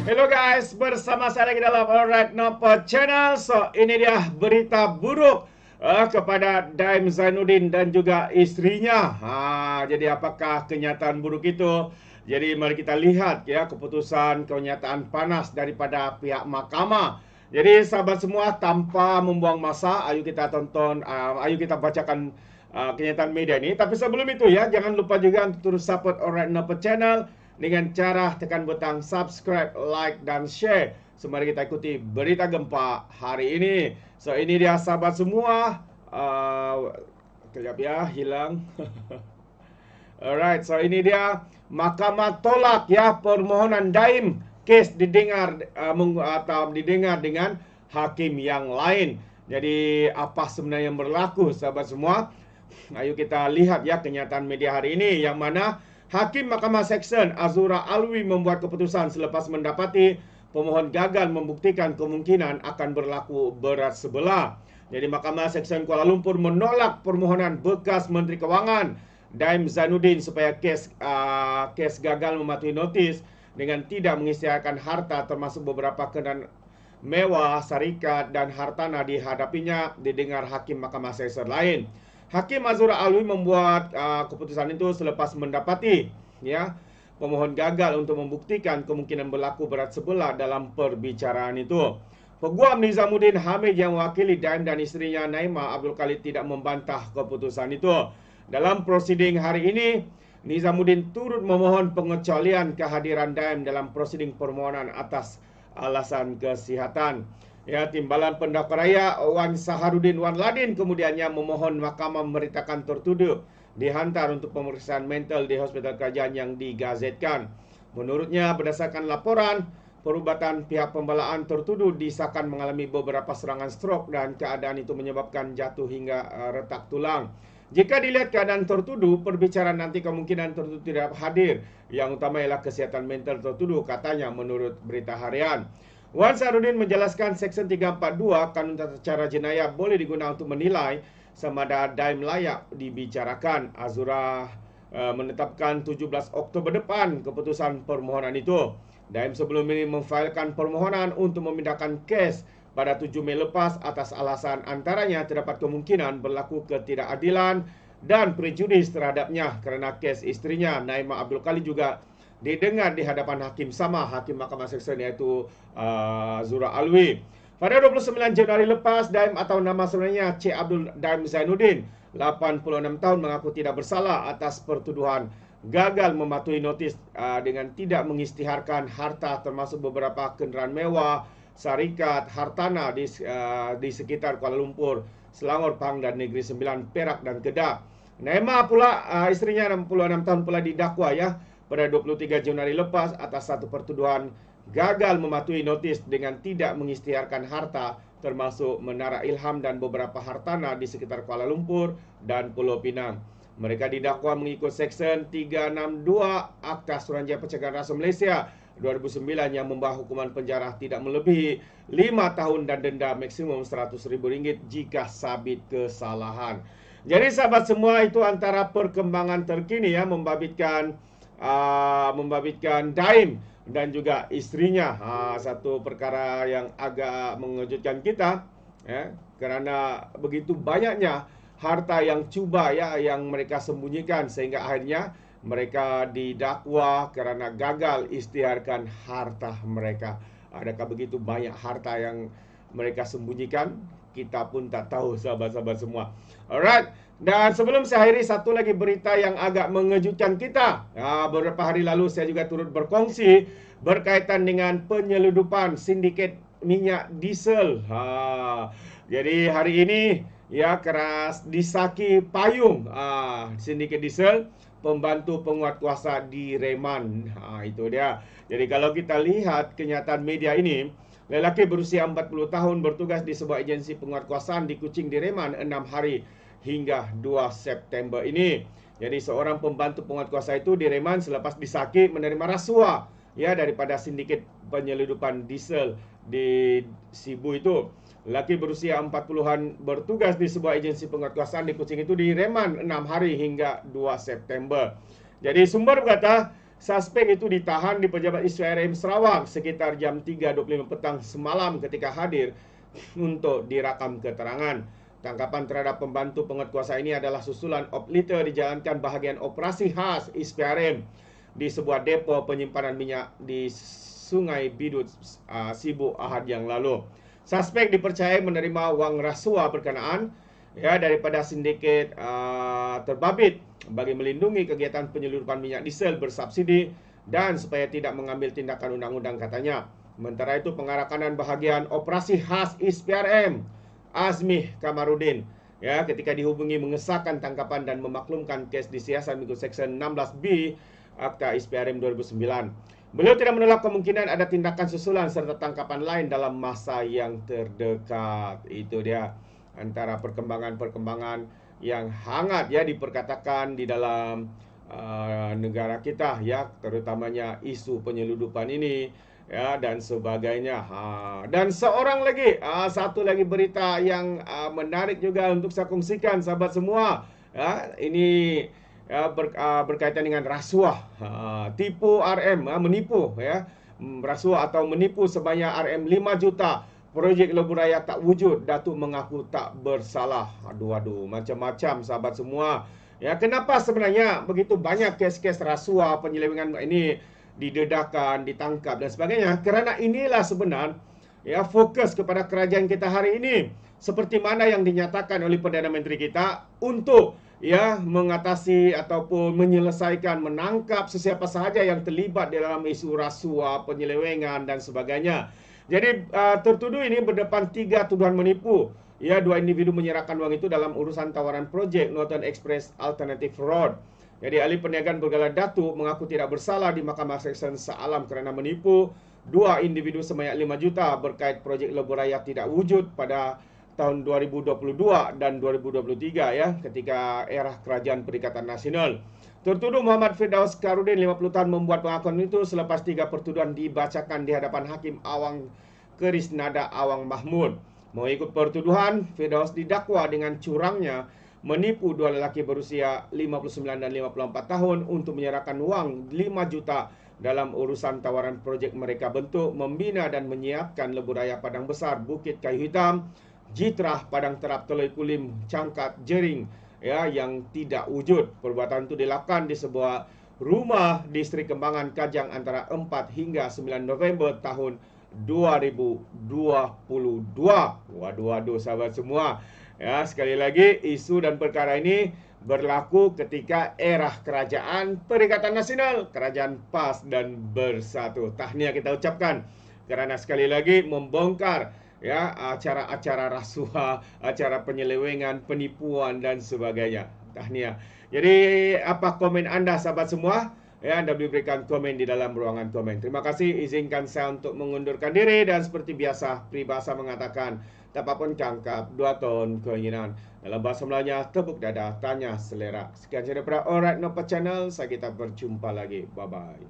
Hello guys, bersama saya lagi dalam Alright Nopo Channel. So, ini dia berita buruk kepada Daim Zainuddin dan juga istrinya. Jadi apakah kenyataan buruk itu? Jadi mari kita lihat ya keputusan kenyataan panas daripada pihak mahkamah. Jadi sahabat semua, tanpa membuang masa, ayo kita tonton, ayo kita bacakan kenyataan media ini. Tapi sebelum itu ya, jangan lupa juga untuk terus support Alright Nopo Channel dengan cara tekan butang subscribe, like, dan share. So, mari kita ikuti berita gempa hari ini. So, ini dia sahabat semua. Kejap ya, hilang. Alright, so ini dia. Mahkamah tolak ya permohonan Daim. Kes didengar atau didengar dengan hakim yang lain. Jadi, apa sebenarnya yang berlaku sahabat semua? Ayo kita lihat ya kenyataan media hari ini, yang mana Hakim Mahkamah Seksyen Azura Alwi membuat keputusan selepas mendapati pemohon gagal membuktikan kemungkinan akan berlaku berat sebelah. Jadi Mahkamah Seksyen Kuala Lumpur menolak permohonan bekas Menteri Kewangan Daim Zainuddin supaya kes gagal mematuhi notis dengan tidak mengisytiharkan harta termasuk beberapa kendaraan mewah, syarikat dan hartanah dihadapinya didengar Hakim Mahkamah Seksyen lain. Hakim Azura Alwi membuat keputusan itu selepas mendapati ya pemohon gagal untuk membuktikan kemungkinan berlaku berat sebelah dalam perbicaraan itu. Peguam Nizamuddin Hamid yang mewakili Daim dan isterinya Naimah Abdul Khalid tidak membantah keputusan itu. Dalam prosiding hari ini, Nizamuddin turut memohon pengecualian kehadiran Daim dalam prosiding permohonan atas alasan kesihatan. Ya, Timbalan Pendakwa Raya Wan Saharudin Wan Ladin kemudiannya memohon mahkamah memberitakan tertuduh dihantar untuk pemeriksaan mental di hospital kerajaan yang digazetkan. Menurutnya, berdasarkan laporan, perubatan pihak pembelaan tertuduh disahkan mengalami beberapa serangan stroke dan keadaan itu menyebabkan jatuh hingga retak tulang. Jika dilihat keadaan tertuduh, perbicaraan nanti kemungkinan tertuduh tidak hadir. Yang utama ialah kesihatan mental tertuduh, katanya menurut berita harian. Wan Saharudin menjelaskan Seksyen 342 Kanun Tata Cara Jenayah boleh digunakan untuk menilai sama ada Daim layak dibicarakan. Azura menetapkan 17 Oktober depan keputusan permohonan itu. Daim sebelum ini memfailkan permohonan untuk memindahkan kes pada 7 Mei lepas atas alasan antaranya terdapat kemungkinan berlaku ketidakadilan dan prejudis terhadapnya kerana kes isterinya Naimah Abdul Khalid juga didengar di hadapan hakim sama, Hakim Mahkamah Seksyen iaitu Azura Alwi. Pada 29 Januari lepas, Daim atau nama sebenarnya Cik Abdul Daim Zainuddin, 86 tahun, mengaku tidak bersalah atas pertuduhan gagal mematuhi notis dengan tidak mengisytiharkan harta termasuk beberapa kenderaan mewah, syarikat, hartanah di sekitar Kuala Lumpur, Selangor, Pahang dan Negeri Sembilan, Perak dan Kedah. Naimah pula, isterinya 66 tahun pula didakwa ya pada 23 Januari lepas atas satu pertuduhan gagal mematuhi notis dengan tidak mengisytiharkan harta termasuk Menara Ilham dan beberapa hartanah di sekitar Kuala Lumpur dan Pulau Pinang. Mereka didakwa mengikut Seksyen 362 Akta Suruhanjaya Pencegahan Rasuah Malaysia 2009 yang membawa hukuman penjara tidak melebihi 5 tahun dan denda maksimum RM100,000 jika sabit kesalahan. Jadi sahabat semua, itu antara perkembangan terkini ya membabitkan Daim dan juga istrinya. Satu perkara yang agak mengejutkan kita ya, kerana begitu banyaknya harta yang cuba ya yang mereka sembunyikan sehingga akhirnya mereka didakwa kerana gagal isytiharkan harta mereka. Adakah begitu banyak harta yang mereka sembunyikan? Kita pun tak tahu sahabat-sahabat semua. Alright. Dan sebelum saya akhiri, satu lagi berita yang agak mengejutkan kita. Beberapa hari lalu saya juga turut berkongsi berkaitan dengan penyeludupan sindiket minyak diesel. Jadi hari ini ya keras disaki payung sindiket diesel pembantu penguatkuasa di Reman. Itu dia. Jadi kalau kita lihat kenyataan media ini, lelaki berusia 40 tahun bertugas di sebuah agensi penguatkuasaan di Kuching di Reman 6 hari hingga 2 September ini. Jadi seorang pembantu penguatkuasa itu di Reman selepas disaki menerima rasuah ya daripada sindiket penyeludupan diesel di Sibu itu. Lelaki berusia 40-an bertugas di sebuah agensi penguatkuasaan di Kuching itu di Reman 6 hari hingga 2 September. Jadi sumber berkata Suspek itu ditahan di pejabat SPRM Sarawak sekitar jam 3.25 petang semalam ketika hadir untuk dirakam keterangan. Tangkapan terhadap pembantu penguatkuasa ini adalah susulan obliter dijalankan bahagian operasi khas SPRM di sebuah depo penyimpanan minyak di Sungai Bidut, Sibu Ahad yang lalu. Suspek dipercayai menerima wang rasuah berkenaan daripada sindiket terbabit bagi melindungi kegiatan penyeludupan minyak diesel bersubsidi dan supaya tidak mengambil tindakan undang-undang katanya. Sementara itu pengarah kanan bahagian operasi khas SPRM Azmi Kamarudin ketika dihubungi mengesahkan tangkapan dan memaklumkan kes disiasat mengikut Seksyen 16B Akta SPRM 2009. Beliau tidak menolak kemungkinan ada tindakan susulan serta tangkapan lain dalam masa yang terdekat. Itu dia antara perkembangan-perkembangan yang hangat diperkatakan di dalam negara kita terutamanya isu penyeludupan ini dan sebagainya. Dan seorang lagi, satu lagi berita yang menarik juga untuk saya kongsikan sahabat semua. Ini berkaitan dengan rasuah, tipu RM, menipu rasuah atau menipu sebanyak RM 5 juta. Projek lebuh raya tak wujud, Datuk mengaku tak bersalah. Aduh, macam-macam sahabat semua. Kenapa sebenarnya begitu banyak kes-kes rasuah, penyelewengan ini didedahkan, ditangkap dan sebagainya? Kerana inilah sebenarnya fokus kepada kerajaan kita hari ini. Seperti mana yang dinyatakan oleh Perdana Menteri kita untuk mengatasi ataupun menyelesaikan, menangkap sesiapa sahaja yang terlibat di dalam isu rasuah, penyelewengan dan sebagainya. Jadi tertuduh ini berdepan 3 tuduhan menipu. 2 individu menyerahkan wang itu dalam urusan tawaran projek Northern Express Alternative Road. Jadi ahli perniagaan bergelar Datuk mengaku tidak bersalah di Mahkamah Seksyen Shah Alam kerana menipu 2 individu sebanyak 5 juta berkait projek lebuh raya tidak wujud pada tahun 2022 dan 2023 ketika era Kerajaan Perikatan Nasional. Tertuduh Muhammad Firdaus Karudin 50 tahun membuat pengakuan itu selepas 3 pertuduhan dibacakan di hadapan Hakim Awang Kerisnada Awang Mahmud. Mengikut pertuduhan, Firdaus didakwa dengan curangnya menipu 2 lelaki berusia 59 dan 54 tahun untuk menyerahkan wang 5 juta dalam urusan tawaran projek mereka bentuk membina dan menyiapkan lebuh raya Padang Besar, Bukit Kayu Hitam, Jitrah, Padang Terap, Teloi Kulim, Cangkat, Jering yang tidak wujud. Perbuatan itu dilakukan di sebuah rumah distrik Kembangan Kajang antara 4 hingga 9 November tahun 2022. Waduh sahabat semua. Sekali lagi isu dan perkara ini berlaku ketika era Kerajaan Perikatan Nasional, Kerajaan PAS dan Bersatu. Tahniah kita ucapkan kerana sekali lagi membongkar acara-acara rasuah, acara penyelewengan, penipuan dan sebagainya. Tahniah. Jadi apa komen anda sahabat semua? Anda boleh berikan komen di dalam ruangan komen. Terima kasih. Izinkan saya untuk mengundurkan diri dan seperti biasa peribahasa mengatakan tak apa-apa cangkap 2 ton keinginan. Dalam bahasa Melayunya tepuk dada, tanya selera. Sekian sahaja daripada Alright Nopa Channel. Saya kita berjumpa lagi. Bye bye.